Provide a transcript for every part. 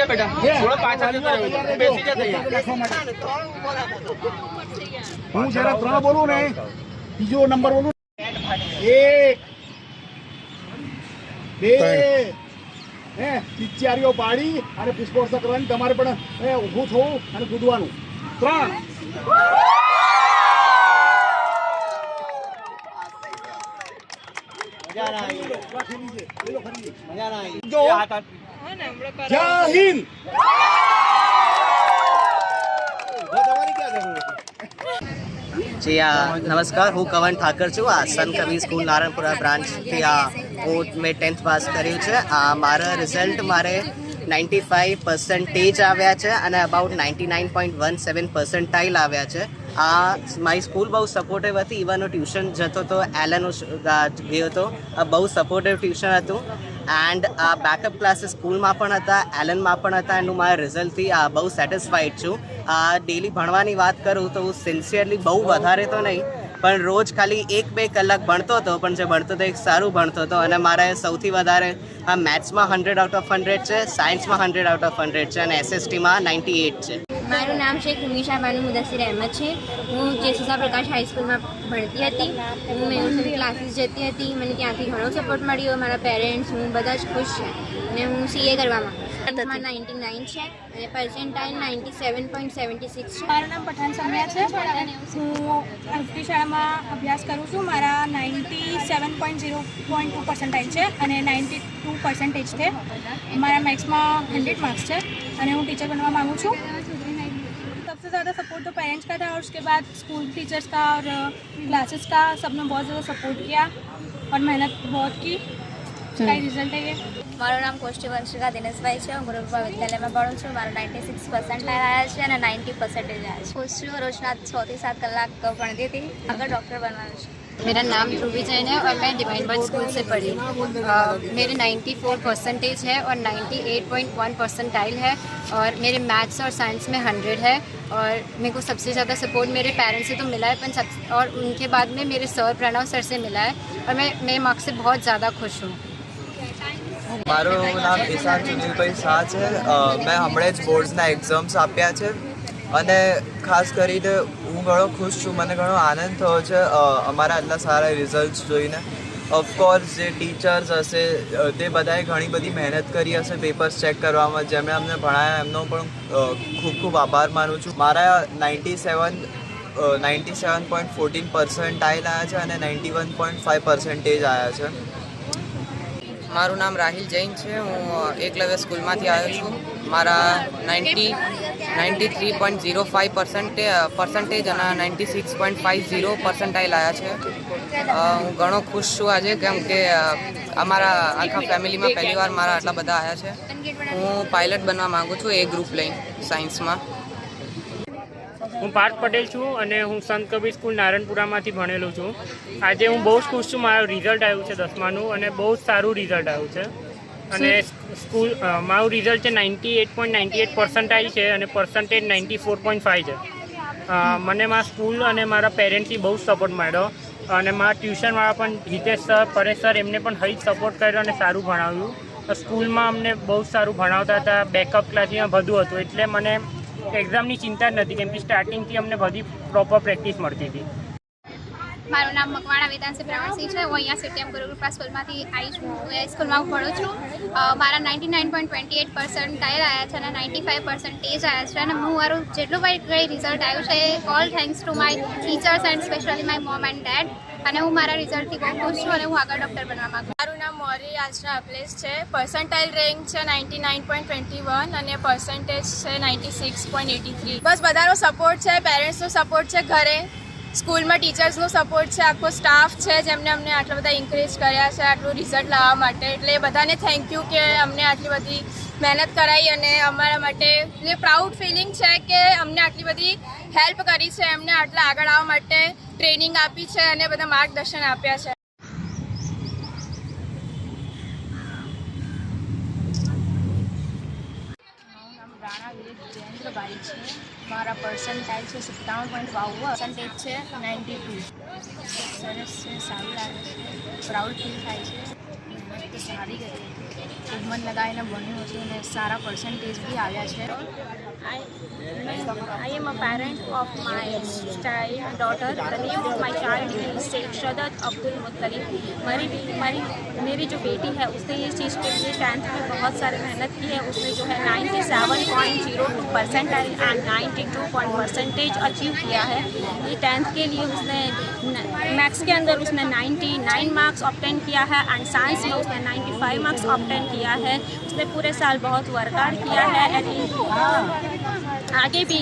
जा बेटा, थोड़ा पाछળ જતો રહ્યો, બેસી જા તૈયાર. હું જ્યારે 3 બોલું ને બીજો નંબર બોલું 1 2 હે પિચ્ચારીઓ પાડી અને પુષ્પોર્ષ કરવાની તમારે પણ ઊભું થવું અને કૂદવાનું 3 મજા ના આવી જો જય હિન્દ जी नमस्कार हूँ कवन ठाकर छूँ संत कबीर स्कूल नारायणपुरा ब्रांच थी હું મેં 10th પાસ કર્યું છે. મારા રિઝલ્ટ મારે 95% આવ્યા છે અને અબાઉટ 99.17% આવ્યા છે. મારી સ્કૂલ બહુ સપોર્ટિવ હતી. ઇવન હું ટ્યુશન જતો હતો, એલન ગયો હતો, બહુ સપોર્ટિવ ટ્યુશન હતું. એન્ડ બેકઅપ ક્લાસીસ સ્કૂલમાં પણ હતા, એલનમાં પણ હતા. એન્ડ હું મારા રિઝલ્ટથી બહુ સેટિસ્ફાઈડ છું. ડેલી ભણવાની વાત કરું તો હું સિન્સિયરલી બહુ વધારે તો નહીં પણ રોજ ખાલી 1-2 કલાક ભણતો હતો, પણ જે ભણતો હતો એક સારું ભણતો હતો. અને મારે સૌથી વધારે મેથ્સમાં 100 આઉટ ઓફ 100 છે, સાયન્સમાં 100 આઉટ ઓફ 100 છે અને SSTમાં 98 છે. મારું નામ શેખ ઉમિશા બાનુ મુદસ્સીર અહેમદ છે. હું જેસુસા પ્રકાશ હાઈસ્કૂલમાં ભણતી હતી. હું મેં ક્લાસીસ જતી હતી. મને ત્યાંથી ઘણો સપોર્ટ મળ્યો. મારા પેરેન્ટ્સ, હું બધા જ ખુશ છે. અને હું CA કરવા માંગુ છું. 99 છે અને પર્સન્ટાઇલ 97.76 છે. મારું નામ પઠાણ સમ્યા છે. હું અંકિત શાળામાં અભ્યાસ કરું છું. મારા 97.0.2 પર્સન્ટાઇલ છે અને 92% છે. મારા મેથ્સમાં 100 માર્ક્સ છે અને હું टीचर बनवा मांगू छूँ. सबसे ज़्यादा सपोर्ट तो पेरेंट्स का था और उसके बाद स्कूल टीचर्स का और क्लासेस का, सबने बहुत ज़्यादा सपोर्ट किया और मेहनत बहुत की. कई रिजल्ट है ये. મારું નામ કોષ્ટી વંશિકા દિનેશભાઈ છે. હું ગુરુકૃપા વિદ્યાલયમાં ભણું છું. મારા 96% આવ્યા છે અને 90% આવ્યા છે. ખુશ છું. રોજના 6 થી 7 કલાક ભણતી હતી. આગળ ડૉક્ટર બનવાનું છે. मेरा नाम ध्रुवी जैन है और मैं डिवाइन बर्ड स्कूल से पढ़ी. मेरे 94% है और 98.1 परसेंटाइल है और मेरे मैथ्स और साइंस में 100 है. और मेरे को सबसे ज़्यादा सपोर्ट मेरे पेरेंट्स से तो मिला है और उनके बाद में मेरे सर प्रणव सर से मिला है और मैं मेरे मार्क्स से बहुत ज़्यादा खुश हूँ. મારું નામ ઈશાન સુનિલભાઈ શાહ છે. મેં હમણાં જ બોર્ડ્સના એક્ઝામ્સ આપ્યા છે અને ખાસ કરીને હું ઘણો ખુશ છું. મને ઘણો આનંદ થયો છે અમારા આટલા સારા રિઝલ્ટ્સ જોઈને. ઓફકોર્સ જે ટીચર્સ હશે તે બધાએ ઘણી બધી મહેનત કરી હશે પેપર્સ ચેક કરવામાં. જેમણે અમને ભણાયા એમનો પણ ખૂબ ખૂબ આભાર માનું છું. મારા 97.14% આવ્યા છે અને 91.5% આવ્યા છે. મારું નામ રાહિલ જૈન છે. હું એકલવ્ય સ્કૂલમાંથી આવ્યો છું. મારા 93.05% અને 96.50 પર્સન્ટાઇલ આવ્યા છે. હું ઘણો ખુશ છું આજે, કેમ કે અમારા આખા ફેમિલીમાં પહેલીવાર મારા આટલા બધા આવ્યા છે. હું પાયલટ બનવા માગું છું એ ગ્રુપ લઈને સાયન્સમાં. હું પાર્થ પટેલ છું અને હું સંત કબીર સ્કૂલ નારાયણપુરામાંથી ભણેલો છું. આજે હું બહુ જ ખુશ છું. મારું રિઝલ્ટ આવ્યું છે 10માનું અને બહુ જ સારું રિઝલ્ટ આવ્યું છે. અને સ્કૂલ મારું રિઝલ્ટ છે 98.98 પર્સન્ટાઇલ છે અને પર્સન્ટેજ 94.5 છે. મને મારા સ્કૂલ અને મારા પેરેન્ટ્સથી બહુ જ સપોર્ટ મળ્યો અને મારા ટ્યુશનવાળા પણ હિતેશ સર, પરેશ સર એમને પણ હજી સપોર્ટ કર્યો અને સારું ભણાવ્યું. સ્કૂલમાં અમને બહુ સારું ભણાવતા હતા, બેકઅપ ક્લાસમાં બધું હતું, એટલે મને એક્ઝામની ચિંતા જ નથી, કેમ કે સ્ટાર્ટિંગથી અમને બધી પ્રોપર પ્રેક્ટિસ મળતી હતી. મારું નામ મકવાણા વેદાંશી પ્રવીણસિંહ છે. હું અહીંયા CTM ગુરુકૃપા સ્કૂલમાંથી આવી છું. હું એ સ્કૂલમાં ભણું છું. મારા 99.28% આવ્યા છે અને 95% આવ્યા છે અને હું મારું જેટલું કંઈ રિઝલ્ટ આવ્યું છે એ all thanks to my teachers and specially my mom and dad. અને હું મારા રિઝલ્ટથી બહુ ખુશ છું અને હું આગળ ડૉક્ટર બનવા માગું. મારું નામ મોરી આશરા અપલેશ છે. પર્સન્ટાઇલ રેન્ક છે 99.21 અને પર્સન્ટેજ છે 96.83. બસ બધાનો સપોર્ટ છે, પેરેન્ટ્સનો સપોર્ટ છે, ઘરે સ્કૂલમાં ટીચર્સનો સપોર્ટ છે, આખો સ્ટાફ છે જેમને અમને આટલા બધા એન્કરેજ કર્યા છે આટલું રિઝલ્ટ લાવવા માટે. એટલે એ બધાને થેન્ક યુ કે અમને આટલી બધી મહેનત કરાવી અને અમારા માટે જે પ્રાઉડ ફિલિંગ છે કે અમને આટલી બધી હેલ્પ કરી છે, એમને આટલા આગળ આવવા માટે ટ્રેનિંગ આપી છે અને બધા માર્ગદર્શન આપ્યા છે. મારા પર્સન્ટાઇલ છે 97.52, પર્સન્ટેજ છે 92. સરસ છે, સારું લાગે છે, પ્રાઉડ ફીલ થાય છે. સારી ગઈ, ખૂબ મન લગાવીને ભણ્યું હતું અને સારા પર્સન્ટેજ બી આવ્યા છે. I am a parent of my daughter. The name of my child is Sheikh Shadat Abdul Muttalib. मेरी जो बेटी है उसने ये चीज़ के लिए 10th में बहुत सारी मेहनत की है. उसने जो है 97.02% एंड 92% अचीव किया है. ये 10th के लिए उसने मैथ्स के अंदर उसने 99 मार्क्स ऑब्टेन किया है एंड साइंस में उसने 95 मार्क्स ऑब्टेन किया है. उसने पूरे साल बहुत वर्कआउट किया है एंड आगे भी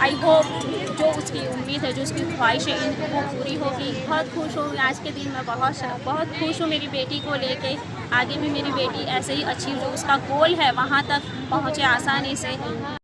आई होप जो उसकी उम्मीद है, जो उसकी ख्वाहिश है, वो पूरी होगी. बहुत खुश हूँ आज के दिन में, बहुत खुश हूँ मेरी बेटी को लेके. आगे भी मेरी बेटी ऐसे ही अचीव जो उसका गोल है वहाँ तक पहुँचे आसानी से.